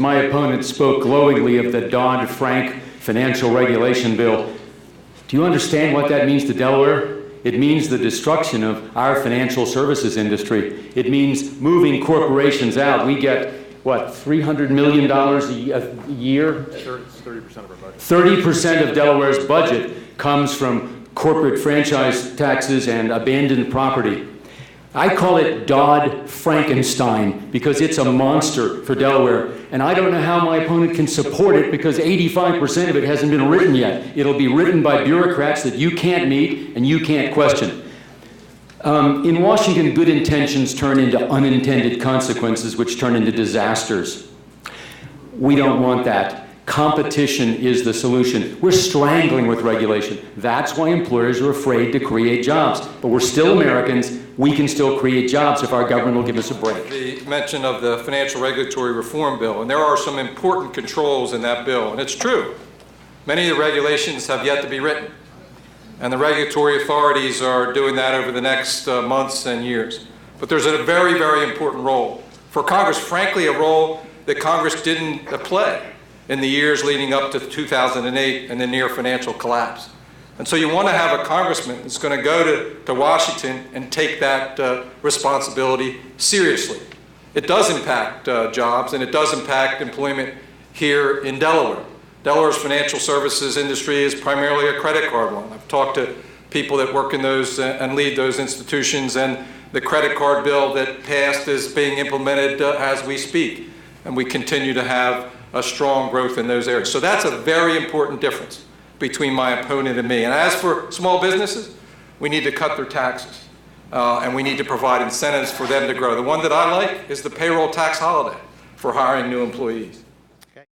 My opponent spoke glowingly of the Dodd-Frank financial regulation bill. Do you understand what that means to Delaware? It means the destruction of our financial services industry. It means moving corporations out. We get, what, $300 million a year? 30% of our budget. 30% of Delaware's budget comes from corporate franchise taxes and abandoned property. I call it Dodd-Frankenstein because it's a monster for Delaware. And I don't know how my opponent can support it because 85% of it hasn't been written yet. It'll be written by bureaucrats that you can't meet and you can't question. In Washington, good intentions turn into unintended consequences, which turn into disasters. We don't want that. Competition is the solution. We're strangling with regulation. That's why employers are afraid to create jobs. But we're still Americans. We can still create jobs if our government will give us a break. The mention of the financial regulatory reform bill, and there are some important controls in that bill, and it's true. Many of the regulations have yet to be written, and the regulatory authorities are doing that over the next months and years. But there's a very, very important role for Congress, frankly, a role that Congress didn't play in the years leading up to 2008 and the near financial collapse. And so you want to have a congressman that's going to go to Washington and take that responsibility seriously. It does impact jobs, and it does impact employment here in Delaware. Delaware's financial services industry is primarily a credit card one. I've talked to people that work in those and lead those institutions, and the credit card bill that passed is being implemented as we speak. And we continue to have a strong growth in those areas. So that's a very important difference between my opponent and me. And as for small businesses, we need to cut their taxes, and we need to provide incentives for them to grow. The one that I like is the payroll tax holiday for hiring new employees.